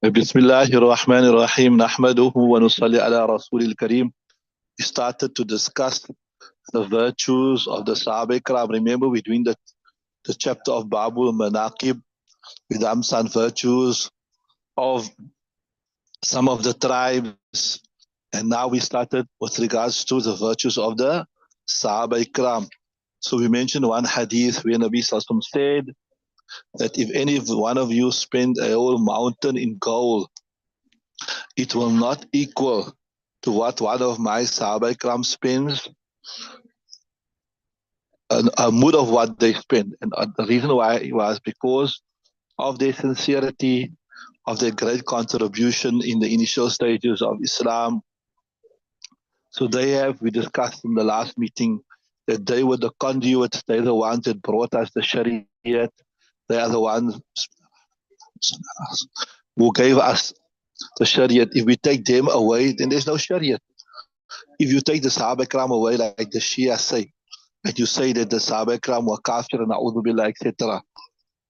بسم الله الرحمن الرحيم نحمده ونصلي على رسول الكريم. We started to discuss the virtues of the Sahaba Ikram. Remember, we're doing the chapter of Babul Manaqib with some virtues of some of the tribes. And now we started with regards to the virtues of the Sahaba Ikram. So we mentioned one hadith where Nabi Sallallahu Alaihi Wasallam said that if any one of you spend a whole mountain in gold, it will not equal to what one of my Sahaba Ikram spends, a mood of what they spend. And the reason why it was because of their sincerity, of their great contribution in the initial stages of Islam. So we discussed in the last meeting that they were the conduits, they're the ones that brought us the Shariat, they are the ones who gave us the Shariat. If we take them away, then there's no Shariat. If you take the Sahaba Ikram away, like the Shia say, and you say that the Sahaba Ikram were kafir and na'udhu billah, etc.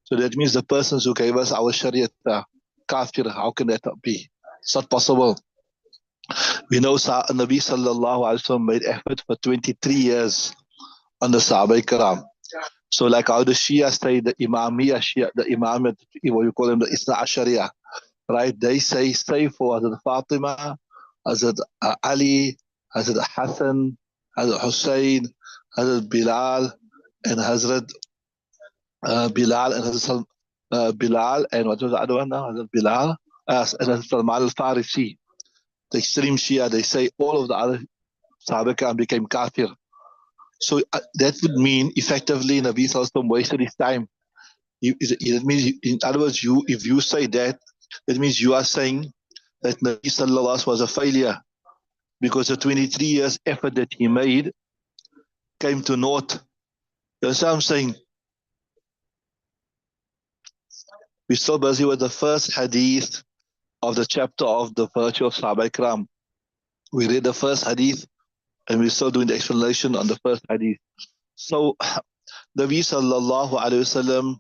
So that means the persons who gave us our Shariat are kafir. How can that be? It's not possible. We know Nabi Sallallahu Alaihi Wasallam made effort for 23 years on the Sahaba Ikram. So like how the Shia say, the Imamiyah Shia, the Imamiyah, what you call them, the Isna Ashariya, right? They say for Hazrat Fatima, Hazrat Ali, Hazrat Hassan, Hazrat Hussein, Hazrat Bilal, and Hazrat Bilal, and Hazrat Bilal, and what was the other one now? Hazrat Bilal, and Hazrat Salman al-Farisi. The extreme Shia, they say all of the other Sahaba became kafir. So that would mean effectively Nabi Sallallahu Alaihi Wasallam wasted his time. It means, in other words, if you say that, that means you are saying that Nabi Sallallahu Alaihi Wasallam was a failure because the 23 years effort that he made came to naught. You understand what I'm saying? We're still busy with the first hadith of the chapter of the virtue of Sahaba Ikram. We read the first hadith and we're still doing the explanation on the first hadith. So, Nabi Sallallahu Alaihi Wasallam,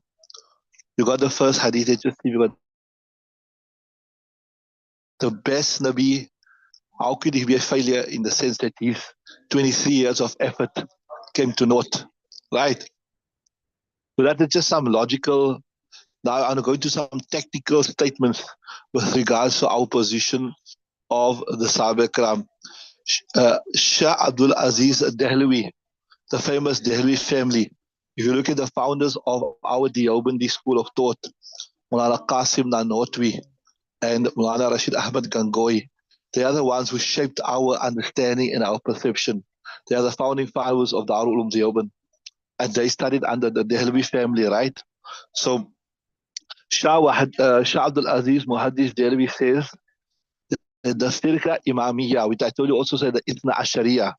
you got the first hadith, you got the best Nabi. How could he be a failure in the sense that his 23 years of effort came to naught, right? So that is just some logical. Now I'm going to some technical statements with regards to our position of the Sahaba Ikram. Shah Abdul Aziz Dehlawi, the famous Dehlawi family. If you look at the founders of our Deobandi school of thought, Mulana Qasim Nanotwi and Mulana Rashid Ahmad Gangohi, they are the ones who shaped our understanding and our perception. They are the founding fathers of Darul Uloom Deoband. And they studied under the Dehlawi family, right? So Shah Abdul Aziz Muhaddis Dehlawi says that the Firqa Imamiyya, which I told you also said the Ithna Ashariya,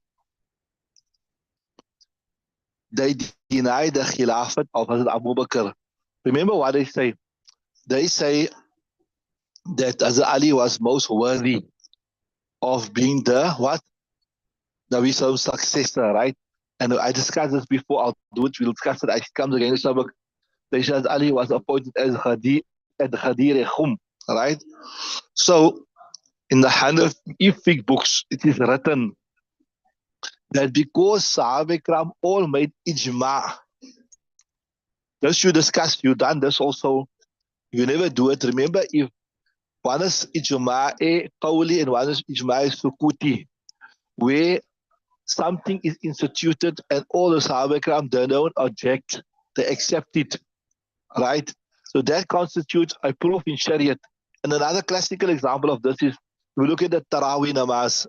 they deny the Khilafat of Hazrat Abu Bakr. Remember what they say? They say that Hazrat Ali was most worthy of being the what? Nabi Sallam's successor, right? And I discussed this before, I'll do it, we'll discuss it, I comes again. They said Ali was appointed as Khadir Khum, right? So in the Hanafic books, it is written that because Sahaba Ikram all made ijma', this you discussed, you done this also, you never do it. Remember, if one is ijma' qawli and one is ijma' sukuti, where something is instituted and all the Sahaba Ikram, they don't object, they accept it, right? So that constitutes a proof in Shariat. And another classical example of this is, we look at the Taraweeh namaz.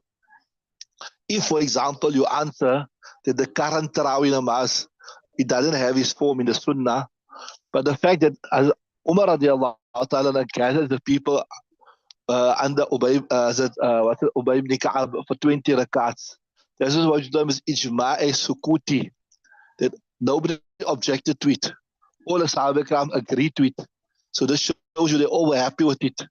If, for example, you answer that the current Taraweeh namaz, it doesn't have its form in the Sunnah, but the fact that as Umar radiallahu ta'ala gathers the people under Ubay ibn Ka'ab for 20 rakats, this is what you term as ijma'i sukuti, that nobody objected to it. All the Sahaba Ikram agreed to it. So this shows you they all were happy with it.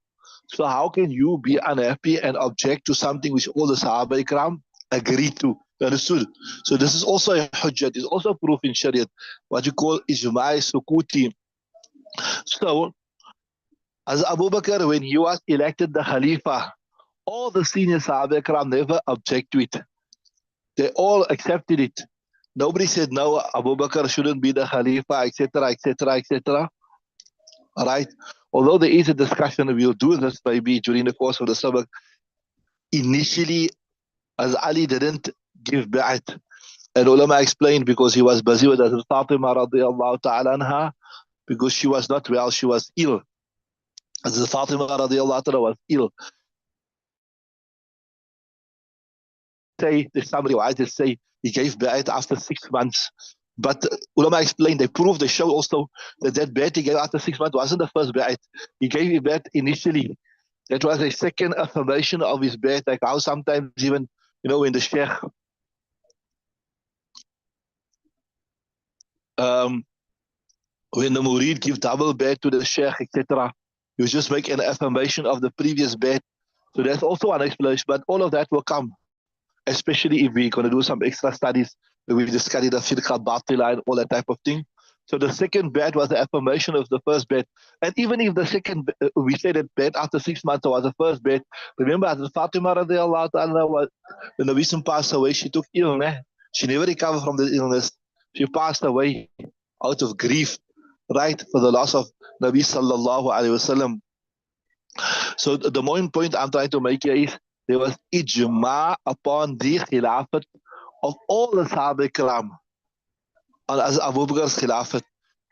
So how can you be unhappy and object to something which all the Sahaba Ikram agreed to? Understood? So this is also a hujjat, it's also proof in Shariat, what you call ijma'i sukuti. So As Abu Bakr, when he was elected the Khalifa, all the senior Sahaba Ikram never object to it. They all accepted it. Nobody said no, Abu Bakr shouldn't be the Khalifa, etc., etc., etc. All right. Although there is a discussion, we'll do this maybe during the course of the sabak. Initially, as Ali didn't give ba'at, and ulama explained because he was busy with Hazrat Fatima radiallahu ta'ala anha, because she was not well, she was ill. Hazrat Fatima radiallahu ta'ala was ill. Say, there's some riwayat say he gave ba'at after 6 months. But ulama explained, they proved, they show also that ba'at he gave after 6 months wasn't the first ba'at. He gave a ba'at initially. That was a second affirmation of his ba'at, like how sometimes even, when the sheikh, when the murid give double ba'at to the sheikh, etc., you just make an affirmation of the previous ba'at. So that's also an explanation, but all of that will come, especially if we're going to do some extra studies, we just study the firqa batila and all that type of thing. So the second bed was the affirmation of the first bed. And even if the second, we say that bed after 6 months was the first bed, remember as Fatima radiallahu ta'ala, when the Nabi passed away, she took illness. She never recovered from the illness. She passed away out of grief, right, for the loss of Nabi sallallahu alayhi wasallam. So the main point I'm trying to make here is there was ijma upon the khilafat of all the Sahaba Ikram as Abu Bakr's khilafat.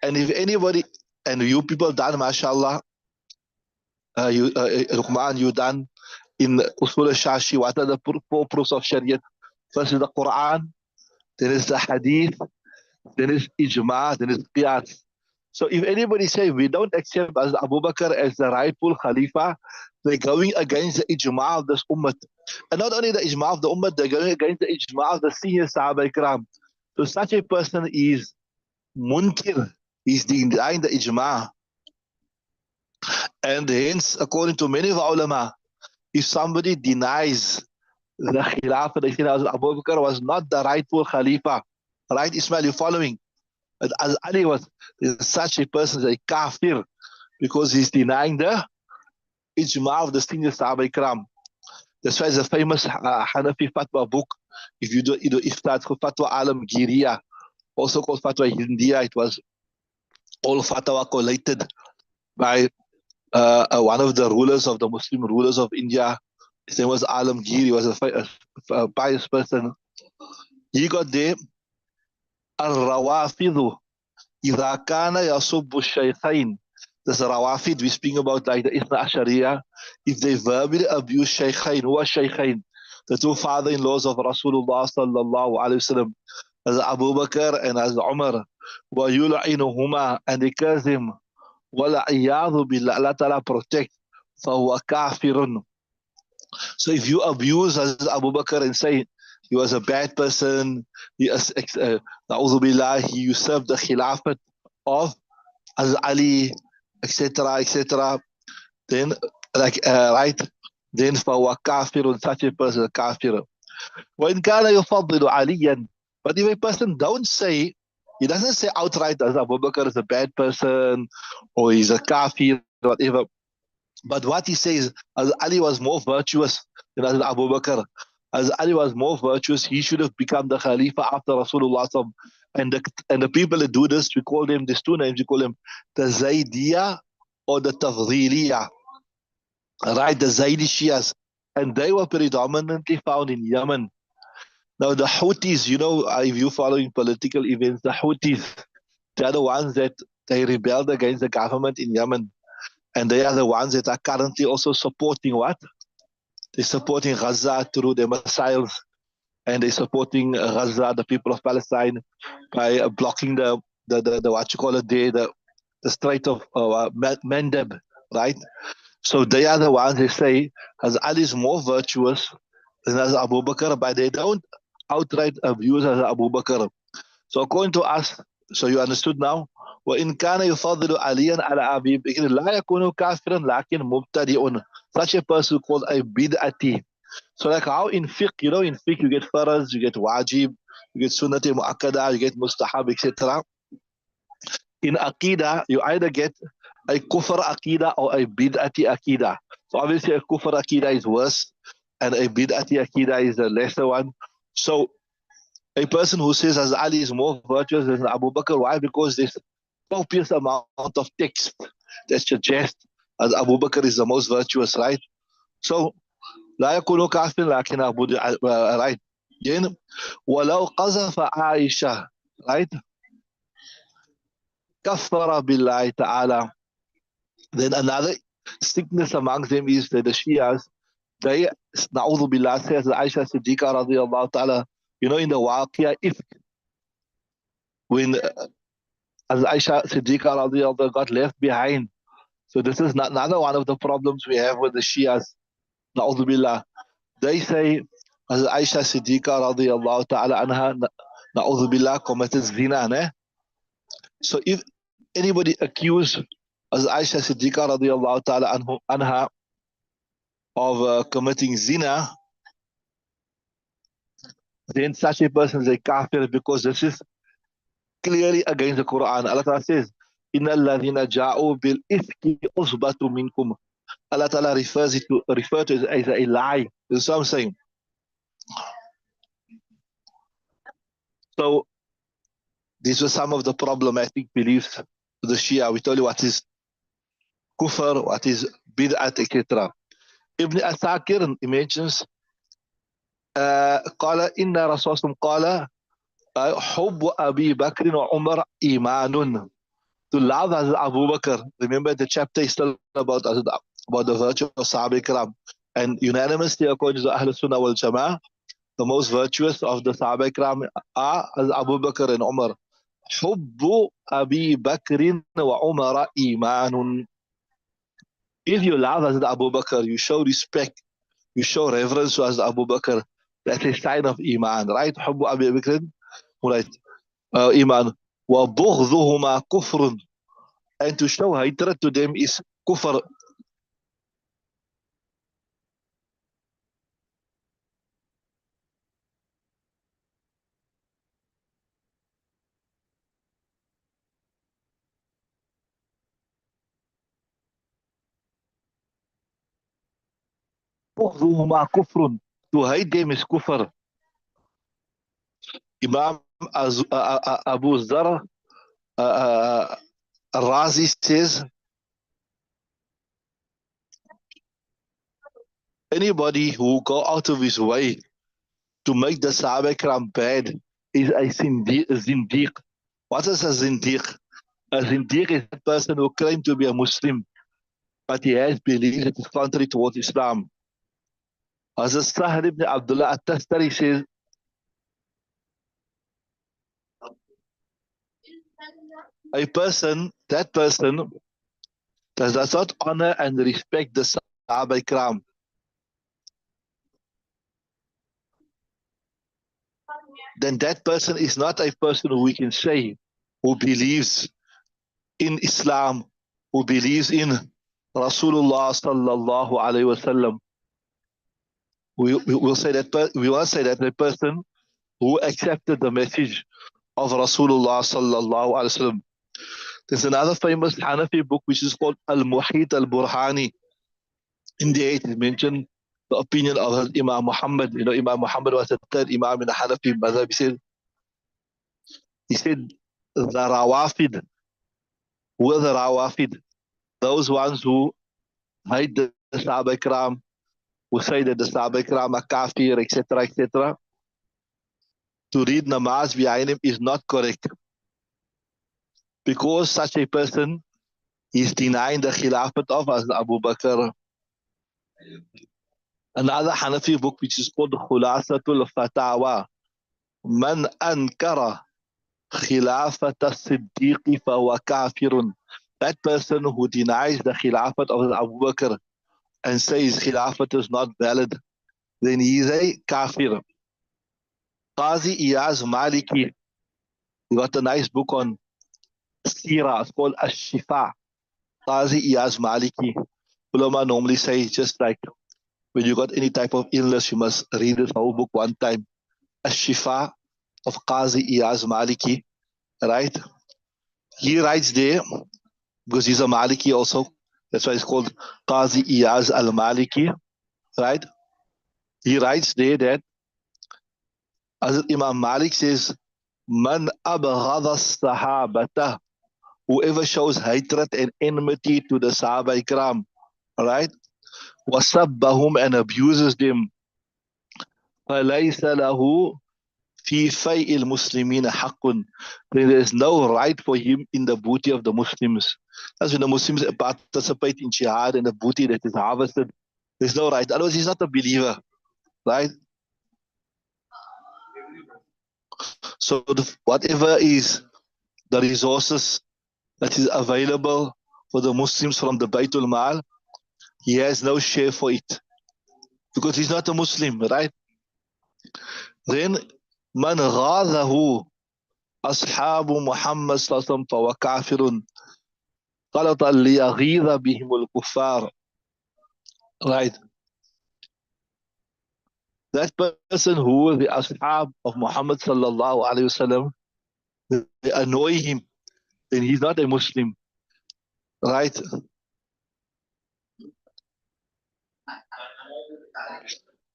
And if anybody, and you people done, mashallah, Luqman, you done in Usul al-Shashi, what are the four proofs of Shariah? First is the Quran, then is the Hadith, then is ijma, then is qiyas. So if anybody say we don't accept as Abu Bakr as the rightful Khalifa, they're going against the ijma of this ummah. And not only the ijma of the ummah, they're going against the ijma of the senior Sahaba Ikram. So such a person is munkir, he's denying the ijma. And hence, according to many of our ulama, if somebody denies the Khilafah, they say Abu Bakr was not the rightful Khalifa. Right, Ismail, you're following? As Ali was such a person, a kafir, because he's denying the ijma of the senior Sahaba Ikram. That's why it's a famous Hanafi fatwa book. If you do Iftat Fatwa Alam Giriya, also called Fatwa Hindiya, it was all fatwa collated by one of the rulers of the Muslim rulers of India. His name was Alam Giri. He was a pious person. He got there. Al-Rawafidhu إذا كان يصب الشيخين. This Rawafid we speak about, like the Ithna Ashariya, if they verbally abuse Shaykhain. Who are Shaykhain? The two father-in-laws of Rasulullah sallallahu alayhi wasallam, as Abu Bakr and as Umar. وَيُلْعِنُهُمَا, and they curse him. وَلَعِيَّاذُ بِاللَّهِ, Allah Ta'ala protect. فَهُوَ كَافِرٌ. So if you abuse as Abu Bakr and say he was a bad person, he usurped the khilafat of as Ali, etc., etc., then right, then فهو كافر, such a person is kafir. وإن كان يفضل عليا, but if a person don't say, he doesn't say outright as Abu Bakr is a bad person or he's a kafir, whatever. But what he says, as Ali was more virtuous than as Abu Bakr, as Ali was more virtuous, he should have become the Khalifa after Rasulullah. And the people that do this, we call them, these two names, we call them the Zaydiyah or the Tafdhiliyah, right? The Zaydi Shias. And they were predominantly found in Yemen. Now the Houthis, if you're following political events, the Houthis, they are the ones that they rebelled against the government in Yemen. And they are the ones that are currently also supporting what? They're supporting Gaza through their missiles, and they're supporting Gaza, the people of Palestine, by blocking the what you call it there, the Strait of Mandeb, right? So they are the ones they say as Ali is more virtuous than as Abu Bakr, but they don't outright abuse as Abu Bakr. So according to us, so you understood now. وإن كان يفضل عليا على أبي بكر لا يكون كافرا لكن مبتدئ. Such a person called a bid'ati. So like how in fiqh, in fiqh you get faraz, you get wajib, you get sunnati mu'akkada, you get mustahab, etc. In aqidah, you either get a kufr akida or a bid'ati akida. So obviously a kufr akida is worse and a bid'ati akida is the lesser one. So a person who says as Ali is more virtuous than Abu Bakr, why? Because there's copious amount of text that suggests as Abu Bakr is the most virtuous, right? So لا يكون كافر لكن أبو right. Then ولو قذف عائشة, right? كفر بالله تعالى. Then another sickness amongst them is that the Shias, they, na'udhu billah, says that Aisha Siddiqa radiallahu ta'ala, in the Waqia, if when as Aisha Siddiqa radiallahu got left behind. So this is not another one of the problems we have with the Shias, na'udhu billah. They say as Aisha Siddiqa radiallahu ta'ala anha, na'udhu billah, committed zina. Ne? So if anybody accused as Aisha Siddiqa radiallahu ta'ala anha of committing zina, then such a person is a kafir because this is clearly against the Quran. Allah Ta'ala says, إِنَّ الَّذِينَ جَاءُوا بِالْإِفْكِ أُصْبَةٌ مِنْكُمْ. Allah Ta'ala refers to it as a lie. This is what I'm saying. So these were some of the problematic beliefs of the Shia. We told you what is kufr, what is bid'at, etc. Ibn Asakir mentions قال إن رسول قال حب أبي بكر وعمر إيمان. To love Hazrat Abu Bakr. Remember the chapter is still about the virtue of Sahaba Ikram. And unanimously according to Ahl Sunnah wal Jama'ah, the most virtuous of the Sahaba Ikram are Abu Bakr and Umar. حب أبي بكر وعمر إيمان. If you love Hazrat Abu Bakr, you show respect, you show reverence to Hazrat Abu Bakr. That's a sign of Iman, right? حب أبي بكر, right? Iman. وبغضهما كفر. And to show hatred to them is kufr. بغضهما كفر. To hate them is kufr. Imam Abu Zar Razi says, anybody who go out of his way to make the Sahaba Ikram bad is a zindiq. What is a zindiq? A zindiq is a person who claims to be a Muslim, but he has beliefs that is contrary towards Islam. As Sahal ibn Abdullah at-Tastari says, that person does not honor and respect the Sahaba Ikram. Then that person is not a person who we can say who believes in Islam, who believes in Rasulullah sallallahu alaihi wasallam. We will say that we want to say that the person who accepted the message of Rasulullah sallallahu alaihi wasallam. There's another famous Hanafi book which is called Al-Muhit Al-Burhani. In there it is mentioned the opinion of Imam Muhammad. Imam Muhammad was the third Imam in the Hanafi Madhab. He said the Rawafid, who are the Rawafid? Those ones who hate the Sahaba Ikram, who say that the Sahaba Ikram are kafir, etc., etc. To read namaz behind him is not correct. Because such a person is denying the Khilafat of Abu Bakr. Another Hanafi book which is called Khulasatul Fatawa. Man ankara khilafat as-siddiq fahuwa kafirun. That person who denies the Khilafat of Abu Bakr and says Khilafat is not valid, then he is a kafir. Qazi Iyaz Maliki, he got a nice book on Sira, it's called Ash-Shifa. Qazi Iyaz Maliki. Ulama normally say just like when you got any type of illness, you must read this whole book one time. Ash-Shifa of Qazi Iyaz Maliki, right? He writes there because he's a Maliki also. That's why it's called Qazi Iyaz al-Maliki, right? He writes there that as Imam Malik says, Man abghada sahabata, whoever shows hatred and enmity to the Sahaba Ikram, right? Wasabbahum, and abuses them, فَلَيْسَ لَهُ فِي فَيْءِ الْمُسْلِمِينَ حَقٌّ, then there is no right for him in the booty of the Muslims. That's when the Muslims participate in jihad and the booty that is harvested. There's no right. Otherwise, he's not a believer, right? So whatever is the resources that is available for the Muslims from the Baytul Mal, he has no share for it because he's not a Muslim, right? Then, man ghadahu ashabu Muhammad sallallahu alaihi wasallam fa kafirun qalata liyaghidha bihim al-kuffar, right? That person who the ashab of Muhammad sallallahu alaihi wasallam, they annoy him, then he's not a Muslim, right?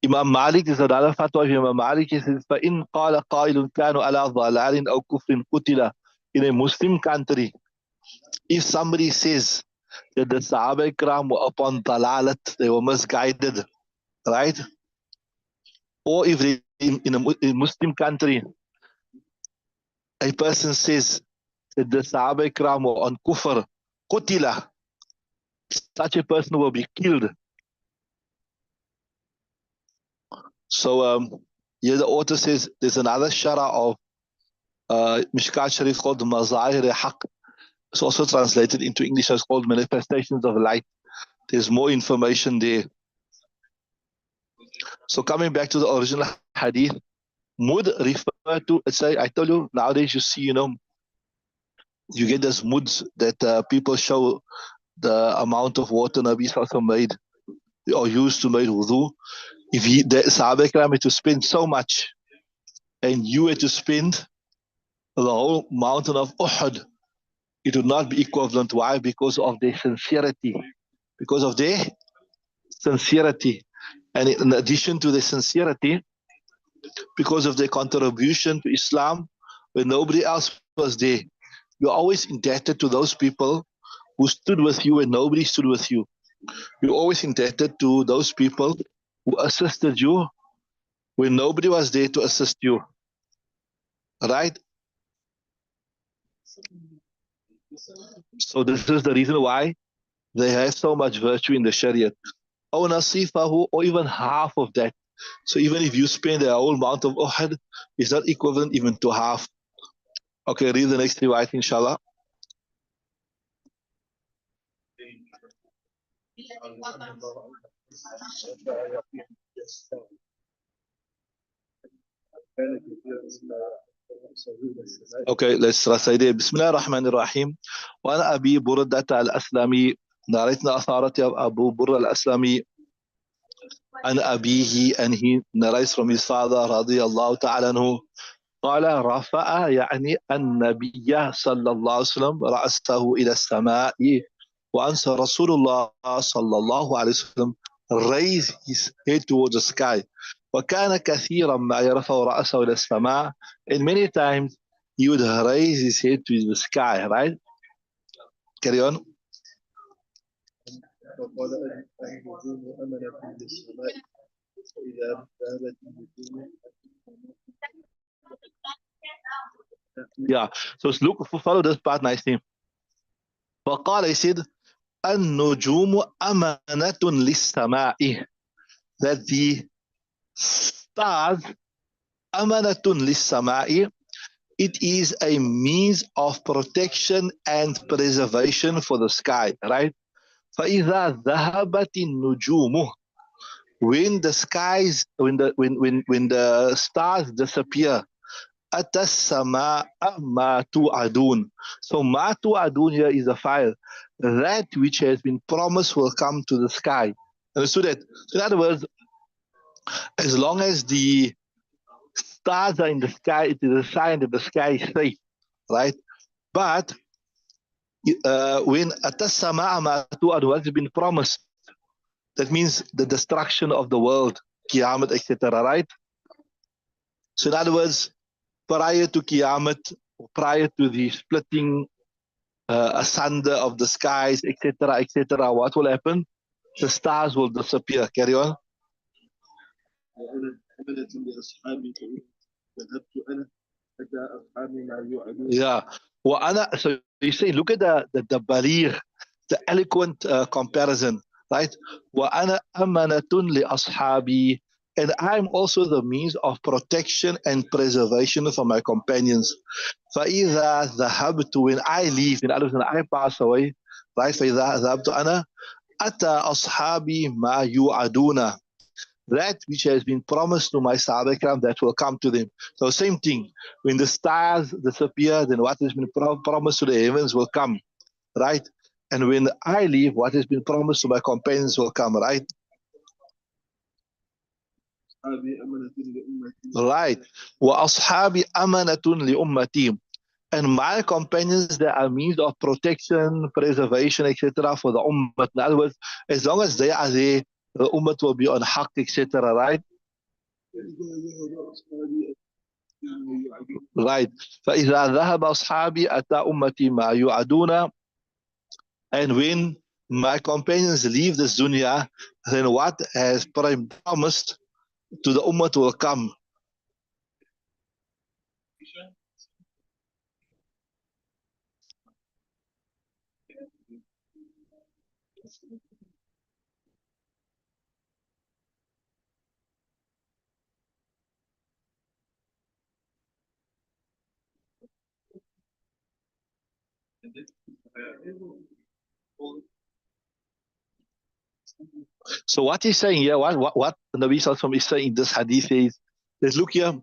Imam Malik is another fatwa of Imam Malik. He says, فَإِنْ قَالَ قَائِلٌ كَانُوا عَلَى ضَلَالٍ أَوْ كُفْرٍ قُتِلَ, in a Muslim country, if somebody says that the Sahaba Ikram were upon dalalat, they were misguided, right? Or if they, in a Muslim country, a person says that the Sahaba Ikram were on kufr, qutila, such a person will be killed. So here the author says there's another shara of Mishkaat Shareef called Mazahir Haq. It's also translated into English as called Manifestations of Light. There's more information there. So coming back to the original hadith, mud refer to, say, I told you, nowadays you see, you get those muds that people show the amount of water Nabi Sallallahu made or used to make wudu. If the Sahaba Ikram had to spend so much and you had to spend the whole mountain of Uhud, it would not be equivalent. Why? Because of their sincerity. Because of their sincerity. And in addition to the sincerity, because of their contribution to Islam when nobody else was there, you're always indebted to those people who stood with you when nobody stood with you. You're always indebted to those people who assisted you when nobody was there to assist you. Right? So this is the reason why they have so much virtue in the Sharia. Or nasifahu, or even half of that. So even if you spend the whole amount of Uhud, it's not equivalent even to half. Okay, read the next riwayat, inshallah. Okay, let's recite it. Bismillah ar-Rahman ar-Rahim. وعن أبي بردة الأسلمي, narrating authority of Abu Burda al-Aslami, عن أبيه, and he narrates from his father رضي الله تعالى عنه, قال رفع يعني النبي صلى الله عليه وسلم رأسه إلى السماء, وأنسى رسول الله صلى الله عليه وسلم raise his head towards the sky. وكان كثيرا ما يرفع رأسه إلى السماء, and many times he would raise his head to the sky, right? Carry on. Yeah, so look, follow this part nicely. فقال, he said, النجوم أمانة للسماء, that the stars, أمانة للسماء, it is a means of protection and preservation for the sky, right? فإذا ذهبت النجوم, when the skies, when the stars disappear, أتى السماء ما توعدون. So ما توعدون here is a file. That which has been promised will come to the sky. Understood that? So in other words, as long as the stars are in the sky, it is a sign that the sky is safe, right? But when atasama amatu and what has been promised, that means the destruction of the world, Qiyamah, etc. Right? So in other words, prior to Qiyamah, prior to the splitting asunder of the skies, etc., etc., what will happen? The stars will disappear. Carry on. Yeah. So you say, look at the baligh, the eloquent comparison, right? وَأَنَا أَمَنَةٌ لِأَصْحَابِي. And I'm also the means of protection and preservation for my companions. فَإِذَا ذَهَبْتُ, when I leave, in other words, when I pass away, right? فَإِذَا ذَهَبْتُ أَنَا أَتَى أَصْحَابِي مَا يُوعَدُونَ. That which has been promised to my Sahaba Ikram, that will come to them. So same thing. When the stars disappear, then what has been promised to the heavens will come, right? And when I leave, what has been promised to my companions will come, right? Right. وَأَصْحَابِ أَمَنَةٌ لِأُمَّتِي. And my companions, they are means of protection, preservation, etc. for the ummah. In other words, as long as they are there, the ummah will be on haqq, etc. Right? Right. فإذا ذهب أصحابي أتى أمتي ما يوعدون. And when my companions leave this dunya, then what has promised to the ummah will come. So what he's saying here, what Nabi Sallallahu is saying in this hadith is, look here,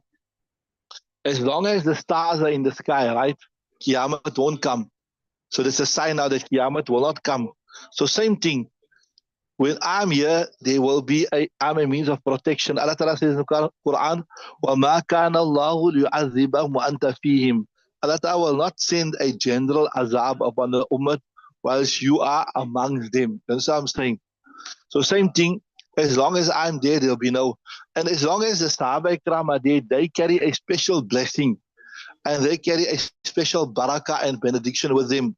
as long as the stars are in the sky, right, Qiyamah won't come. So there's a sign now that Qiyamah will not come. So same thing, when I'm here, there will be I'm a means of protection. Allah Ta'ala says in the Quran, وَمَا كَانَ اللَّهُ لِيُعَذِّبَهُمْ وَأَنْتَ فِيهِمْ. Allah Ta'ala will not send a general azab upon the ummah whilst you are amongst them. That's what I'm saying. So same thing, as long as I'm there, there'll be no. And as long as the Sahaba Ikram are there, they carry a special blessing and they carry a special barakah and benediction with them.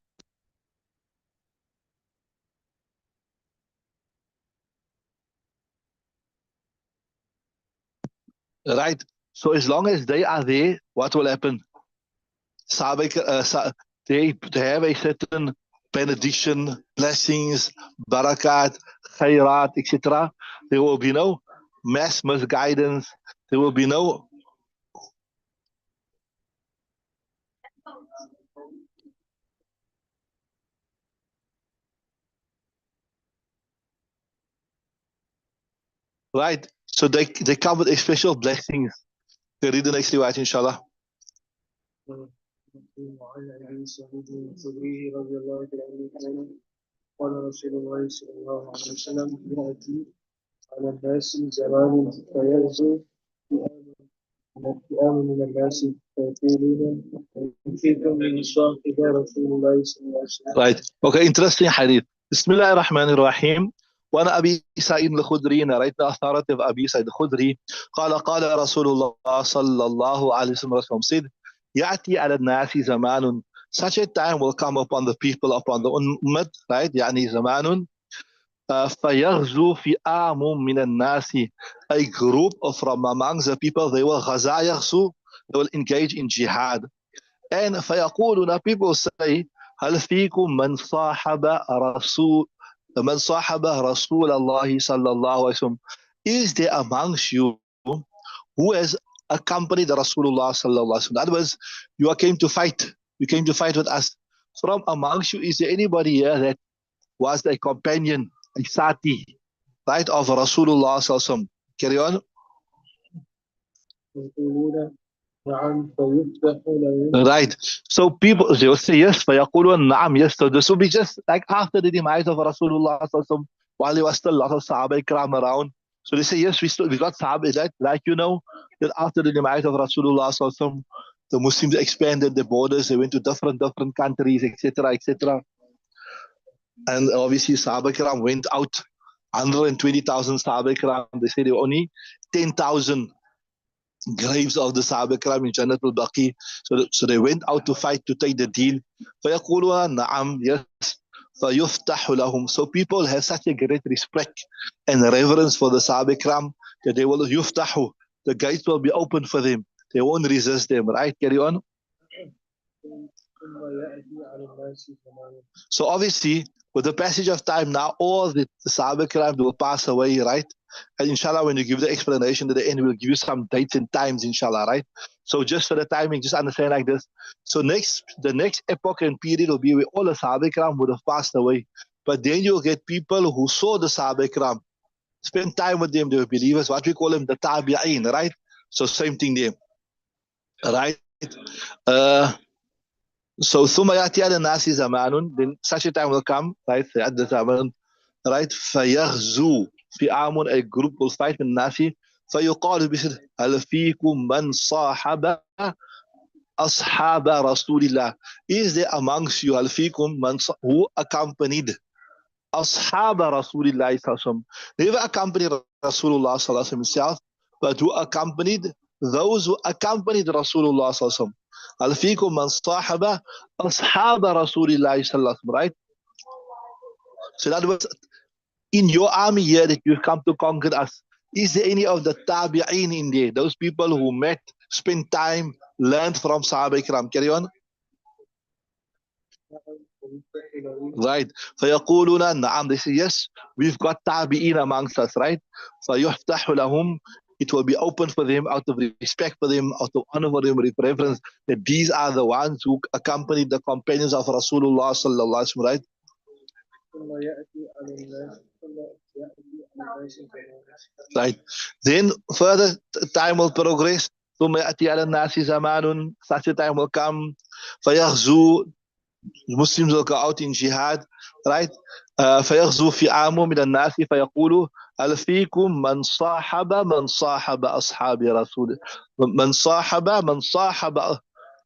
Right? So as long as they are there, what will happen? They have a certain benediction, blessings, barakat, khairat, etc. There will be no mass misguidance. There will be no. Right? So they come with a special blessings. We read the next riwayat, inshallah. وعن ابي سعيد الخدري رضي الله عنه قال رسول الله صلى الله عليه وسلم ياتي على الناس زمان فيغزو فئام من الناس فيقولون فيكم من صاحب رسول الله صلى الله عليه وسلم. Right. Okay, interesting hadith. بسم الله الرحمن الرحيم. وانا ابي سعيد الخدري, narrate the authority of Abi Sa'id al-Khudri, قال رسول الله صلى الله عليه وسلم said, يأتي على الناس زمان, such a time will come upon the people, upon the ummah, right? يعني زمان فيغزو فئام من الناس, a group from amongst the people, they will غزا يغزو, they will engage in jihad. And فيقولون, people say, هل فيكم من صاحب رسول الله صلى الله عليه وسلم, is there amongst you who has accompanied Rasulullah sallallahu alaihi wasallam? In other words, came to fight. You came to fight with us. From amongst you, is there anybody here that was a companion, a sati, right, of Rasulullah sallallahu alaihi wasallam? Carry on. Right. So people, they will say yes, فَيَقُولُونَ نَعَمْ, yes. So this will be just like after the demise of Rasulullah sallallahu alaihi wasallam, while there was still a lot of Sahaba Ikram around. So they say, yes, we got Sahaba, like that after the demise of Rasulullah sallallahu alaihi wasallam, the Muslims expanded their borders, they went to different countries, etc., etc. And obviously, Sahaba Kiram went out, 120,000 Sahaba Kiram. They say there were only 10,000 graves of the Sahaba Kiram in Jannat al-Baqi. So they went out to fight to take the deen. فَيَقُولُوا نَعَمْ, yes. فَيُفْتَحُ لَهُم. So people have such a great respect and reverence for the Sahaba Kiram that they will يُفْتَحُ. The gates will be open for them. They won't resist them, right? Carry on. So obviously, with the passage of time now, all the Sahaba Kiram will pass away, right? And inshallah, when you give the explanation at the end, we'll give you some dates and times, inshallah, right? So just for the timing, just understand like this. So the next epoch and period will be where all the Sahaba Kiram would have passed away. But then you'll get people who saw the Sahaba Kiram, spend time with them, they were believers, what we call them the Tabi'een, right? So same thing there, right? Uh, so ثم يأتي على الناس زمان, then such a time will come, right? سيعد زمان, right? فيغزو في عام, a group will fight من الناس, فيقال بسر هل فيكم من صاحب أصحاب رسول الله. Is there amongst you هل فيكم من who accompanied أصحاب رسول الله صلى الله عليه وسلم, never accompanied Rasulullah صلى الله عليه وسلم himself, but who accompanied those who accompanied Rasulullah صلى الله عليه وسلم. هل فيكم من صاحب أصحاب رسول الله صلى الله عليه وسلم, right? So in other words, in your army here that you've come to conquer us, is there any of the tabi'een in there? Those people who met, spent time, learned from Sahaba Ikram. Carry on. Right. فَيَقُولُونَ نَعَمْ. They say, yes, we've got tabi'een amongst us, right? فَيُحْتَحُ لَهُمْ. It will be open for them out of respect for them, out of honor for them, with reverence, that these are the ones who accompanied the companions of Rasulullah sallallahu alaihi wasallam, right? Right. Then further time will progress. ثم يأتي على الناس زمان, such a time will come. فيغزو, Muslims will go out in jihad, right? فيغزو في عام من الناس فيقول هل فيكم من صاحب أصحاب رسول, من صاحب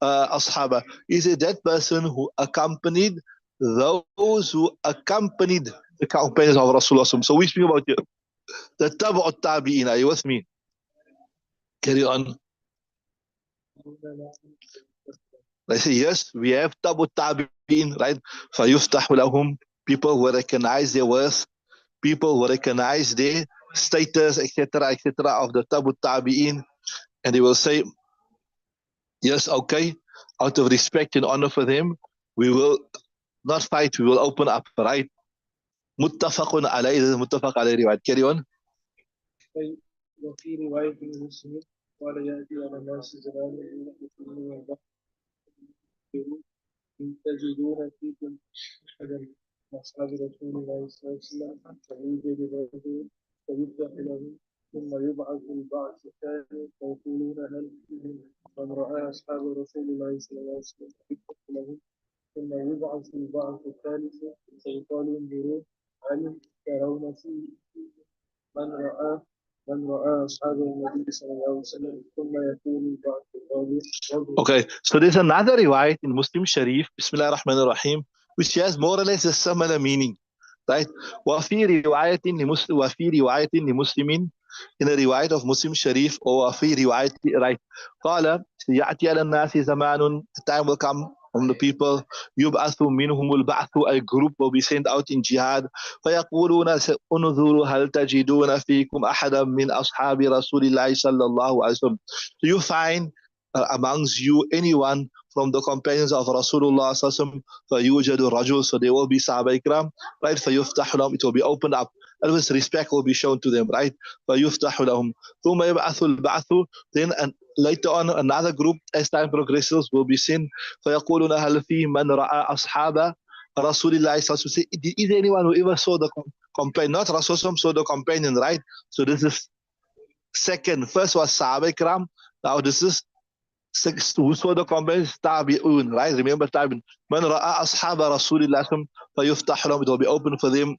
أصحابه. Is it that person who accompanied those who accompanied the companions of Rasulullah? So we speak about the tabu'ut tabi'in. Are you with me? Carry on. They say, yes, we have tabu'ut tabi'in, right? فَيُفْتَحُ لَهُمْ. People will recognize their worth. People will recognize their status, etc., of the tabu'ut tabi'in. And they will say, yes, okay, out of respect and honor for them, we will not fight, we will open up, right? متفق عليه, متفق عليه رواية. Carry on. وفي رواية المسلمين قال يأتي على الناس زمان تجدون فيكم أحدا من أصحاب رسول الله صلى الله عليه وسلم فيوجد رجل فيفتح له ثم يبعث البعث الثاني فيقولون هل فيهم من رأى أصحاب رسول الله صلى الله عليه وسلم فيفتح له ثم يبعث البعث الثالث فيقال انظروا هل ترون فيه من رأى أصحاب النبي صلى الله عليه وسلم ثم يقول البعث الرابع. Okay, so there's another riwayat in Muslim Shareef, Bismillah ar-Rahman ar-Rahim, which has more or less a similar meaning, right? وفي رواية لمسلم, in a riwayat of Muslim Shareef, or في رواية, right? قال يأتي على الناس زمان, time will come from the people, يبعث منهم البعث, a group will be sent out in jihad, فيقولون انظروا هل تجدون فيكم أحدا من أصحاب رسول الله صلى الله عليه وسلم. Do you find amongst you anyone from the companions of Rasulullah sallallahu alaihi wasallam? So there will be Sahaba Ikram, right? فيفتح لهم, it will be opened up. Always respect will be shown to them, right? فيفتح لهم ثم يبعث البعث. Then and later on another group, as time progresses, will be sent. فيقولون هل في من رأى أصحاب رسول الله صلى الله عليه وسلم. Is there anyone who ever saw the companion? Not Rasulullah saw the companion, right? So this is second. First was Sahaba Ikram. Now this is who saw the companions? Tabi'un, right? Remember Tabi'un. Man ra'a ashaba Rasulillah فيفتح لهم, it will be open for them.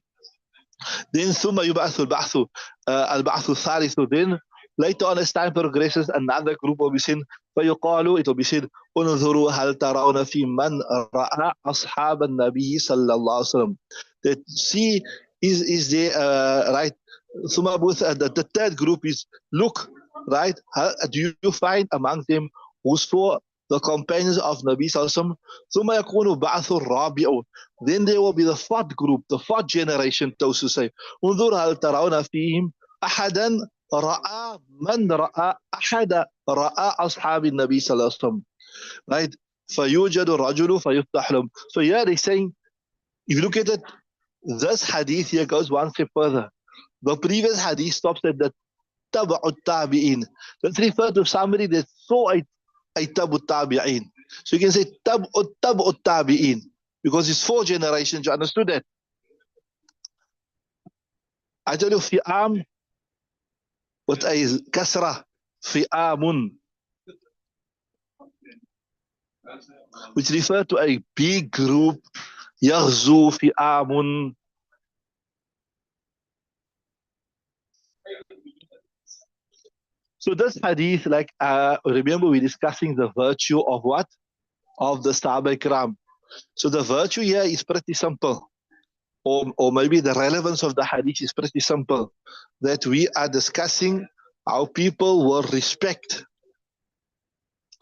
Then ثم يبعث البعث البعث الثالث. Then later on as time progresses, another group will be seen. فيقال, it will be said, انظروا هل ترون في من رأى أصحاب النبي صلى الله عليه وسلم. That see, is there, right? ثم the third group is, look, right? Do you find among them who saw the companions of Nabi Sallallahu Alaihi Wasallam? ثم يكون بعث الرابع. Then there will be the fourth group, the fourth generation, those who say, انظر هل ترون فيهم أحدا رأى من رأى أحد رأى أصحاب النبي صلى الله عليه وسلم. Right? فيوجد الرجل فيفتح لهم. So here they're saying, if you look at it, this hadith here goes one step further. The previous hadith stops at the tabu'ut tabi'in. Let's refer to somebody that saw a tabu'ut tabi'in. So you can say tabu'ut tabi'in, because it's 4 generations. You understood that? I tell you, fi'am with a kasra, fi'amun, which refer to a big group. يغزو fi'amun. So this hadith, like, remember we're discussing the virtue of what? Of the Sahaba Ikram. So the virtue here is pretty simple. Or maybe the relevance of the hadith is pretty simple. That we are discussing how people will respect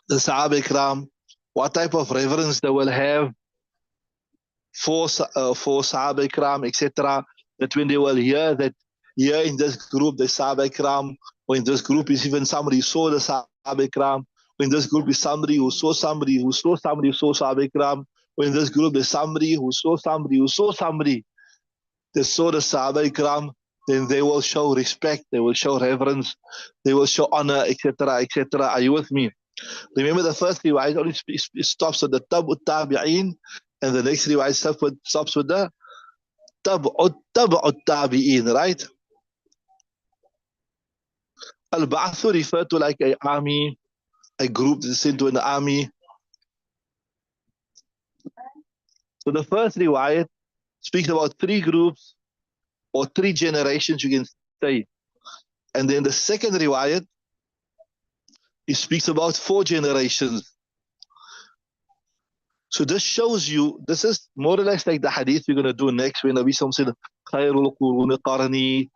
the Sahaba Ikram, what type of reverence they will have for Sahaba Ikram, etc. That when they will hear that here in this group the Sahaba Ikram, or in this group is even somebody who saw the Sahaba Ikram, or in this group is somebody who saw somebody who saw somebody who saw Sahaba Ikram, or in this group there's somebody who saw somebody who saw somebody that saw the Sahaba Ikram, then they will show respect, they will show reverence, they will show honor, etc., etc. Are you with me? Remember, the first riwayat only stops with the tabu'ut tabi'in, and the next riwayat stops with the tabu'ut tabi'in, right? Al-Ba'athu referred to like an army, a group that is sent to an army. So the first riwayat speaks about 3 groups or 3 generations, you can say. And then the second riwayat, it speaks about 4 generations. So this shows you, this is more or less like the hadith we're going to do next, when Nabi Sallallahu said, Khairul Quruni Qarni,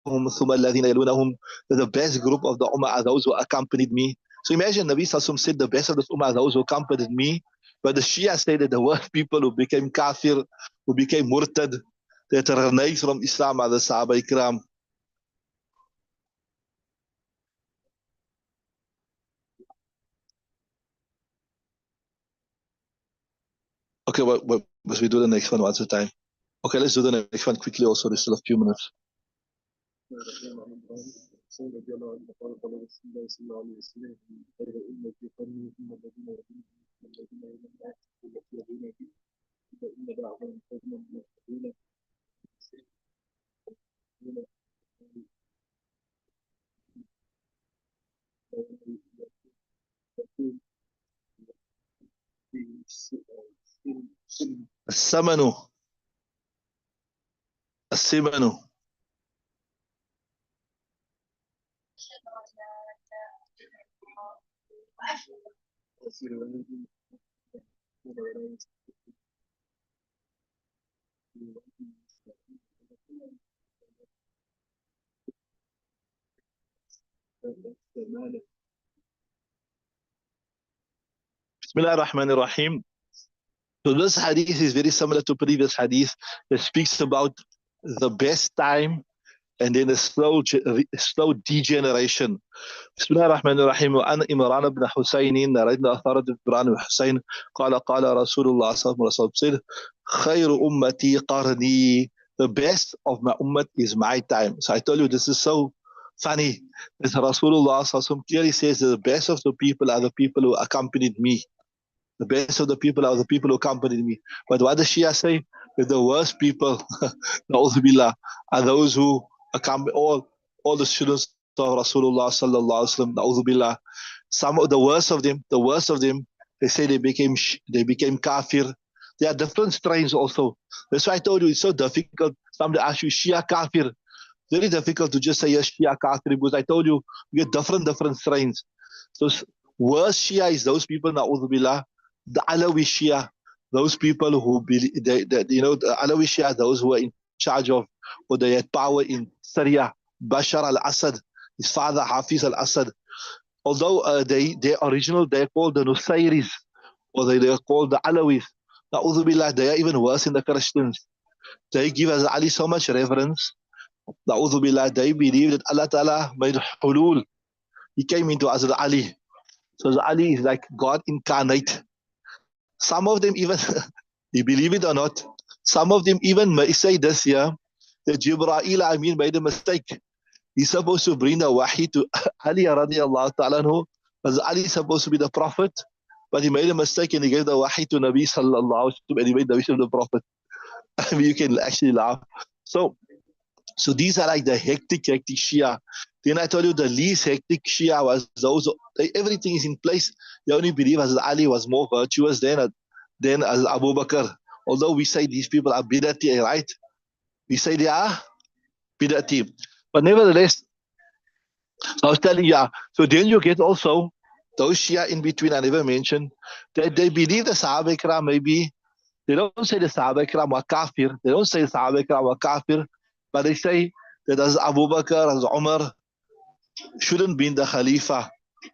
ثم الذين يلونهم, the best group of the Ummah are those who accompanied me. So imagine Nabi Sallallahu said the best of this Ummah are those who accompanied me. But the Shia say that the worst people who became kafir, who became murtad, that reneged from Islam are the Sahaba Ikram. Okay, well, must we do the next one once a time? Okay, let's do the next one quickly also. There's still a few minutes. الثمن الثمن Bismillah ar-Rahman ar-Rahim. So this hadith is very similar to previous hadith that speaks about the best time and then a slow degeneration. Bismillah ar-Rahman ar-Rahim. وعن إمران بن حسين نردنا أثارة إمران بن حسين قال رسول الله صلى الله عليه وسلم خير أمتي قرني. The best of my ummah is my time. So I told you this is so funny. That Rasulullah sallallahu alaihi wasallam clearly says that the best of the people are the people who accompanied me. The best of the people are the people who accompanied me. But what does Shia say? That the worst people, are those who accompany all the students of Rasulullah sallallahu alaihi wasallam. Some of the worst of them, they say they became kafir. There are different strains also. That's why I told you it's so difficult. Somebody asks you, Shia kafir. very difficult to just say yes, Shia Kafir, because I told you we get different strains. So worst Shia is those people, na'udhu billah, the Alawi Shia, those people who believe, the Alawi Shia, those who are in charge of, or they had power in Syria, Bashar al-Assad, his father Hafiz al-Assad. Although they original, they're called the Nusayris, or they're called the Alawis. Na'udhu billah, they are even worse in the Christians. They give Hazrat Ali so much reverence. Na'udhu billah, they believe that Allah Ta'ala made hulul. He came into Hazrat Ali. So Hazrat Ali is like God incarnate. Some of them even, you believe it or not, some of them even may say this year that Jibreel Amin made a mistake. He's supposed to bring the wahi to Ali radiallahu ta'ala anhu. Hazrat Ali is supposed to be the prophet, but he made a mistake and he gave the wahi to Nabi sallallahu alayhi wa sallam, and he made the wish of the prophet. I mean, you can actually laugh. So these are like the hectic Shia. Then I told you the least hectic Shia was those, everything is in place. They only believe as Ali was more virtuous than as Abu Bakr. Although we say these people are bid'ati, right? We say they are bid'ati. But nevertheless, I was telling you, so then you get also those Shia in between I never mentioned, that they believe the Sahaba Ikram maybe, they don't say the Sahaba Ikram were kafir, they don't say the Sahaba Ikram were kafir, but they say that as Abu Bakr, as Umar shouldn't be the Khalifa.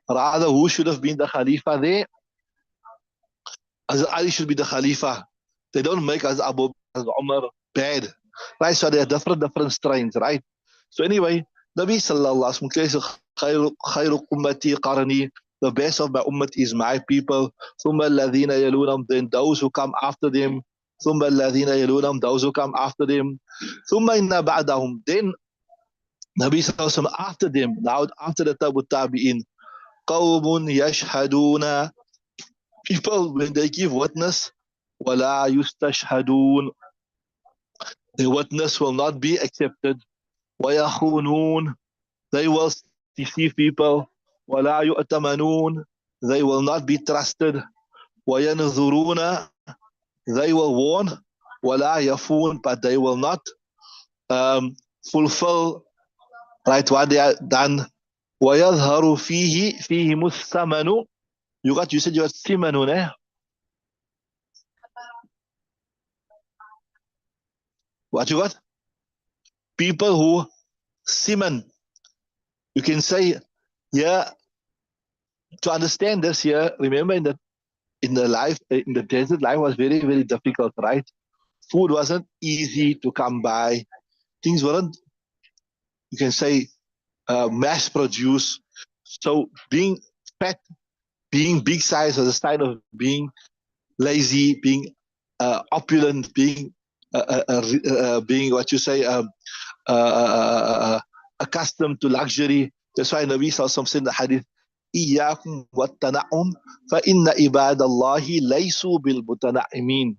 Rather, who should have been the Khalifa there? As Ali should be the Khalifa. They don't make as Abu Bakr, as Umar bad. Right? So they are different strains, right? So anyway, Nabi sallallahu alaihi wasallam, khayru ummati qarni, the best of my ummah is my people. ثم الذين يلونهم, then those who come after them. ثم الذين يلونهم, those who come after them. ثم إن بعدهم, then Nabi sallallahu alaihi wasallam after them, now after the Tabu Tabi'in, قوم يشهدون, people when they give witness, ولا يستشهدون, the witness will not be accepted. ويخونون, they will deceive people. ولا يؤتمنون, they will not be trusted. وينذرون, they will warn. ولا يفون, but they will not fulfill, right, what they are done. ويظهر فيهم الثمن, you said you had simanun, eh? What you got? People who siman. You can say, yeah, to understand this here, remember in the desert, life was very difficult, right? Food wasn't easy to come by. Things weren't, you can say, mass produced. So being fat, being big size was a sign of being lazy, being opulent, being what you say, accustomed to luxury. That's why Nabi Sallallahu Alaihi Wasallam said in the hadith, إياكم والتنعم فإن عباد الله ليسوا بالمتنعمين.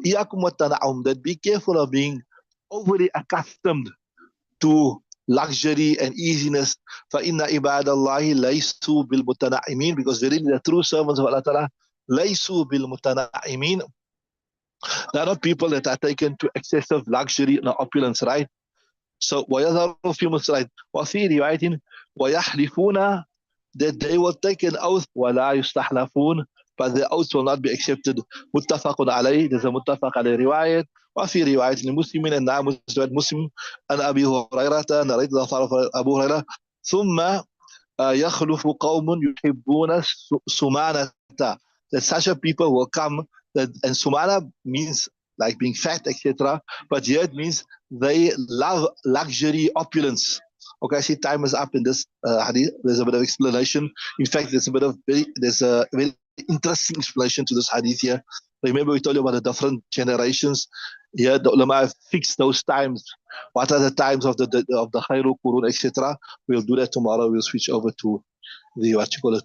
إياكم والتنعم, that be careful of being overly accustomed to luxury and easiness. فإن عباد الله ليسوا بالمتنعمين, because verily the true servants of Allah Ta'ala ليسوا بالمتنعمين, they are not people that are taken to excessive luxury and opulence, right? So ويظهر فيهم الصلاة وفي رواية ويحلفون, that they will take an oath ولا يستحلفون, but the oath will not be accepted. متفق عليه, there's a متفق عليه رواية. وفي رواية لمسلم أن مسلم أن أبي هريرة نريد أبو هريرة ثم يخلف قوم يحبون سمانة, that such a people will come, that, and sumana means like being fat, etc. But here it means they love luxury, opulence. Okay, I see time is up in this hadith. There's a bit of explanation. In fact, there's a very interesting explanation to this hadith here. Remember, we told you about the different generations. Here, the ulama have fixed those times. What are the times of the khairu qurun, etc. We'll do that tomorrow. We'll switch over to the, what you call it,